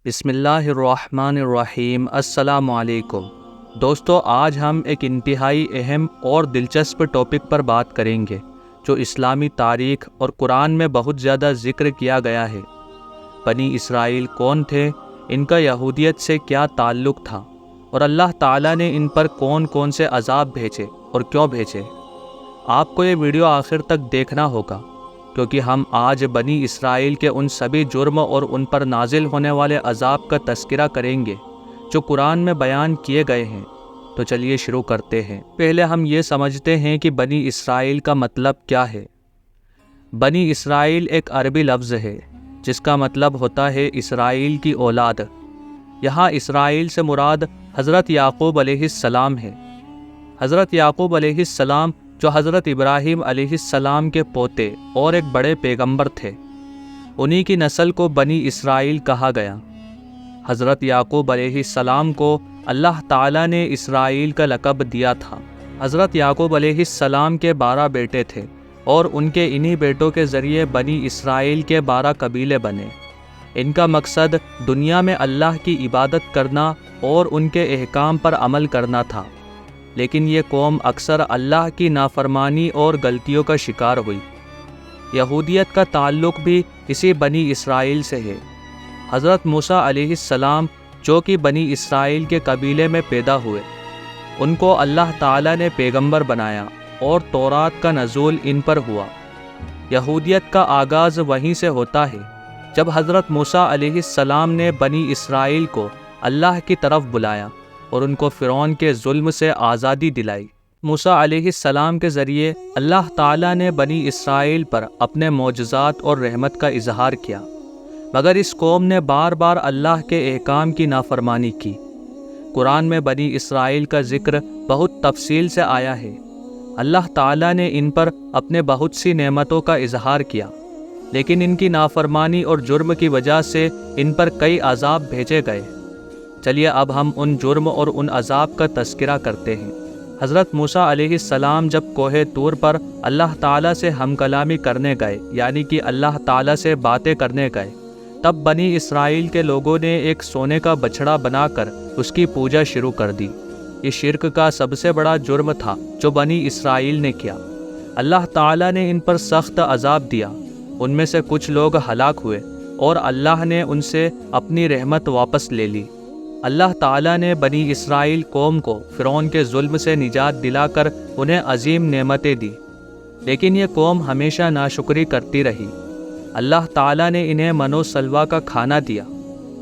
بسم اللہ الرحمن الرحیم۔ السلام علیکم دوستو، آج ہم ایک انتہائی اہم اور دلچسپ ٹاپک پر بات کریں گے جو اسلامی تاریخ اور قرآن میں بہت زیادہ ذکر کیا گیا ہے۔ بنی اسرائیل کون تھے، ان کا یہودیت سے کیا تعلق تھا، اور اللہ تعالیٰ نے ان پر کون کون سے عذاب بھیجے اور کیوں بھیجے۔ آپ کو یہ ویڈیو آخر تک دیکھنا ہوگا، کیونکہ ہم آج بنی اسرائیل کے ان سبھی جرم اور ان پر نازل ہونے والے عذاب کا تذکرہ کریں گے جو قرآن میں بیان کیے گئے ہیں۔ تو چلیے شروع کرتے ہیں۔ پہلے ہم یہ سمجھتے ہیں کہ بنی اسرائیل کا مطلب کیا ہے۔ بنی اسرائیل ایک عربی لفظ ہے جس کا مطلب ہوتا ہے اسرائیل کی اولاد۔ یہاں اسرائیل سے مراد حضرت یعقوب علیہ السلام ہے۔ حضرت یعقوب علیہ السلام جو حضرت ابراہیم علیہ السلام کے پوتے اور ایک بڑے پیغمبر تھے، انہی کی نسل کو بنی اسرائیل کہا گیا۔ حضرت یعقوب علیہ السلام کو اللہ تعالیٰ نے اسرائیل کا لقب دیا تھا۔ حضرت یعقوب علیہ السلام کے 12 بیٹے تھے اور ان کے انہی بیٹوں کے ذریعے بنی اسرائیل کے 12 قبیلے بنے۔ ان کا مقصد دنیا میں اللہ کی عبادت کرنا اور ان کے احکام پر عمل کرنا تھا، لیکن یہ قوم اکثر اللہ کی نافرمانی اور غلطیوں کا شکار ہوئی۔ یہودیت کا تعلق بھی اسی بنی اسرائیل سے ہے۔ حضرت موسیٰ علیہ السلام جو کہ بنی اسرائیل کے قبیلے میں پیدا ہوئے، ان کو اللہ تعالیٰ نے پیغمبر بنایا اور تورات کا نزول ان پر ہوا۔ یہودیت کا آغاز وہیں سے ہوتا ہے جب حضرت موسیٰ علیہ السلام نے بنی اسرائیل کو اللہ کی طرف بلایا اور ان کو فرعون کے ظلم سے آزادی دلائی۔ موسیٰ علیہ السلام کے ذریعے اللہ تعالیٰ نے بنی اسرائیل پر اپنے معجزات اور رحمت کا اظہار کیا، مگر اس قوم نے بار بار اللہ کے احکام کی نافرمانی کی۔ قرآن میں بنی اسرائیل کا ذکر بہت تفصیل سے آیا ہے۔ اللہ تعالیٰ نے ان پر اپنے بہت سی نعمتوں کا اظہار کیا، لیکن ان کی نافرمانی اور جرم کی وجہ سے ان پر کئی عذاب بھیجے گئے۔ چلیے اب ہم ان جرم اور ان عذاب کا تذکرہ کرتے ہیں۔ حضرت موسیٰ علیہ السلام جب کوہ طور پر اللہ تعالیٰ سے ہم کلامی کرنے گئے، یعنی کہ اللہ تعالیٰ سے باتیں کرنے گئے، تب بنی اسرائیل کے لوگوں نے ایک سونے کا بچڑا بنا کر اس کی پوجا شروع کر دی۔ یہ شرک کا سب سے بڑا جرم تھا جو بنی اسرائیل نے کیا۔ اللہ تعالیٰ نے ان پر سخت عذاب دیا۔ ان میں سے کچھ لوگ ہلاک ہوئے اور اللہ نے ان سے اپنی رحمت واپس لے لی۔ اللہ تعالیٰ نے بنی اسرائیل قوم کو فرعون کے ظلم سے نجات دلا کر انہیں عظیم نعمتیں دی، لیکن یہ قوم ہمیشہ ناشکری کرتی رہی۔ اللہ تعالیٰ نے انہیں من و سلویٰ کا کھانا دیا،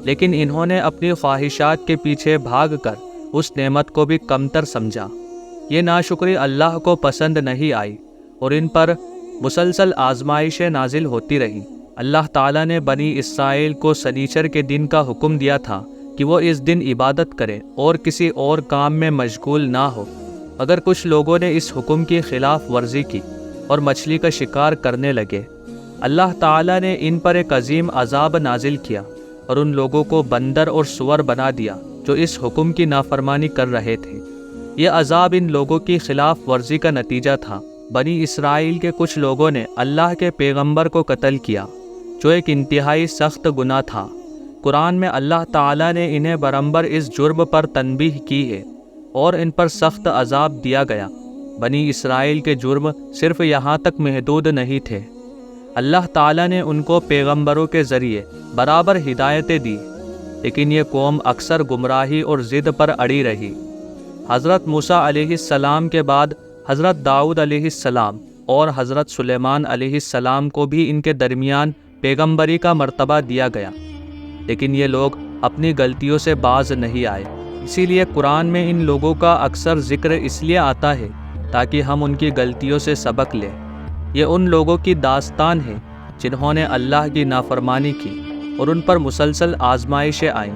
لیکن انہوں نے اپنی خواہشات کے پیچھے بھاگ کر اس نعمت کو بھی کمتر سمجھا۔ یہ ناشکری اللہ کو پسند نہیں آئی اور ان پر مسلسل آزمائشیں نازل ہوتی رہیں۔ اللہ تعالیٰ نے بنی اسرائیل کو سنیچر کے دن کا حکم دیا تھا کہ وہ اس دن عبادت کریں اور کسی اور کام میں مشغول نہ ہو، مگر کچھ لوگوں نے اس حکم کی خلاف ورزی کی اور مچھلی کا شکار کرنے لگے۔ اللہ تعالیٰ نے ان پر ایک عظیم عذاب نازل کیا اور ان لوگوں کو بندر اور سور بنا دیا جو اس حکم کی نافرمانی کر رہے تھے۔ یہ عذاب ان لوگوں کی خلاف ورزی کا نتیجہ تھا۔ بنی اسرائیل کے کچھ لوگوں نے اللہ کے پیغمبر کو قتل کیا، جو ایک انتہائی سخت گناہ تھا۔ قرآن میں اللہ تعالیٰ نے انہیں برابر اس جرم پر تنبیہ کی ہے اور ان پر سخت عذاب دیا گیا۔ بنی اسرائیل کے جرم صرف یہاں تک محدود نہیں تھے۔ اللہ تعالیٰ نے ان کو پیغمبروں کے ذریعے برابر ہدایتیں دی، لیکن یہ قوم اکثر گمراہی اور ضد پر اڑی رہی۔ حضرت موسیٰ علیہ السلام کے بعد حضرت داؤد علیہ السلام اور حضرت سلیمان علیہ السلام کو بھی ان کے درمیان پیغمبری کا مرتبہ دیا گیا، لیکن یہ لوگ اپنی غلطیوں سے باز نہیں آئے۔ اسی لیے قرآن میں ان لوگوں کا اکثر ذکر اس لیے آتا ہے تاکہ ہم ان کی غلطیوں سے سبق لیں۔ یہ ان لوگوں کی داستان ہے جنہوں نے اللہ کی نافرمانی کی اور ان پر مسلسل آزمائشیں آئیں۔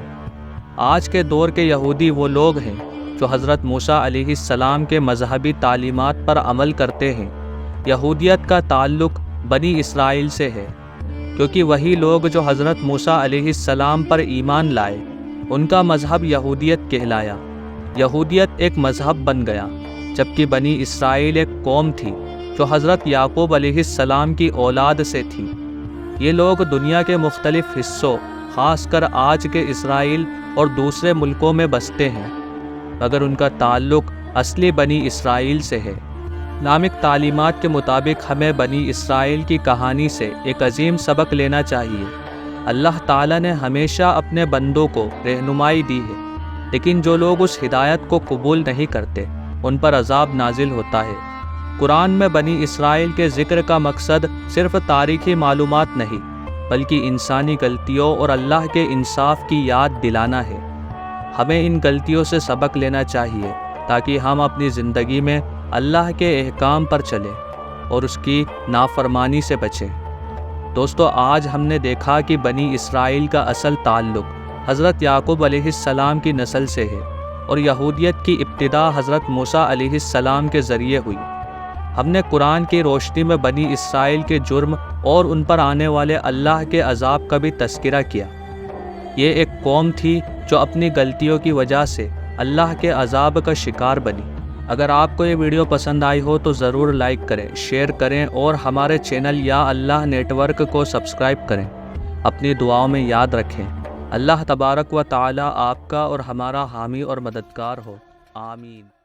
آج کے دور کے یہودی وہ لوگ ہیں جو حضرت موسیٰ علیہ السلام کے مذہبی تعلیمات پر عمل کرتے ہیں۔ یہودیت کا تعلق بنی اسرائیل سے ہے، کیونکہ وہی لوگ جو حضرت موسیٰ علیہ السلام پر ایمان لائے، ان کا مذہب یہودیت کہلایا۔ یہودیت ایک مذہب بن گیا، جبکہ بنی اسرائیل ایک قوم تھی جو حضرت یعقوب علیہ السلام کی اولاد سے تھی۔ یہ لوگ دنیا کے مختلف حصوں، خاص کر آج کے اسرائیل اور دوسرے ملکوں میں بستے ہیں، مگر ان کا تعلق اصلی بنی اسرائیل سے ہے۔ اسلامک تعلیمات کے مطابق ہمیں بنی اسرائیل کی کہانی سے ایک عظیم سبق لینا چاہیے۔ اللہ تعالیٰ نے ہمیشہ اپنے بندوں کو رہنمائی دی ہے، لیکن جو لوگ اس ہدایت کو قبول نہیں کرتے ان پر عذاب نازل ہوتا ہے۔ قرآن میں بنی اسرائیل کے ذکر کا مقصد صرف تاریخی معلومات نہیں، بلکہ انسانی غلطیوں اور اللہ کے انصاف کی یاد دلانا ہے۔ ہمیں ان غلطیوں سے سبق لینا چاہیے تاکہ ہم اپنی زندگی میں اللہ کے احکام پر چلیں اور اس کی نافرمانی سے بچیں۔ دوستو، آج ہم نے دیکھا کہ بنی اسرائیل کا اصل تعلق حضرت یعقوب علیہ السلام کی نسل سے ہے اور یہودیت کی ابتدا حضرت موسیٰ علیہ السلام کے ذریعے ہوئی۔ ہم نے قرآن کی روشنی میں بنی اسرائیل کے جرم اور ان پر آنے والے اللہ کے عذاب کا بھی تذکرہ کیا۔ یہ ایک قوم تھی جو اپنی غلطیوں کی وجہ سے اللہ کے عذاب کا شکار بنی۔ اگر آپ کو یہ ویڈیو پسند آئی ہو تو ضرور لائک کریں، شیئر کریں اور ہمارے چینل یا اللہ نیٹ ورک کو سبسکرائب کریں۔ اپنی دعاؤں میں یاد رکھیں۔ اللہ تبارک و تعالی آپ کا اور ہمارا حامی اور مددگار ہو۔ آمین۔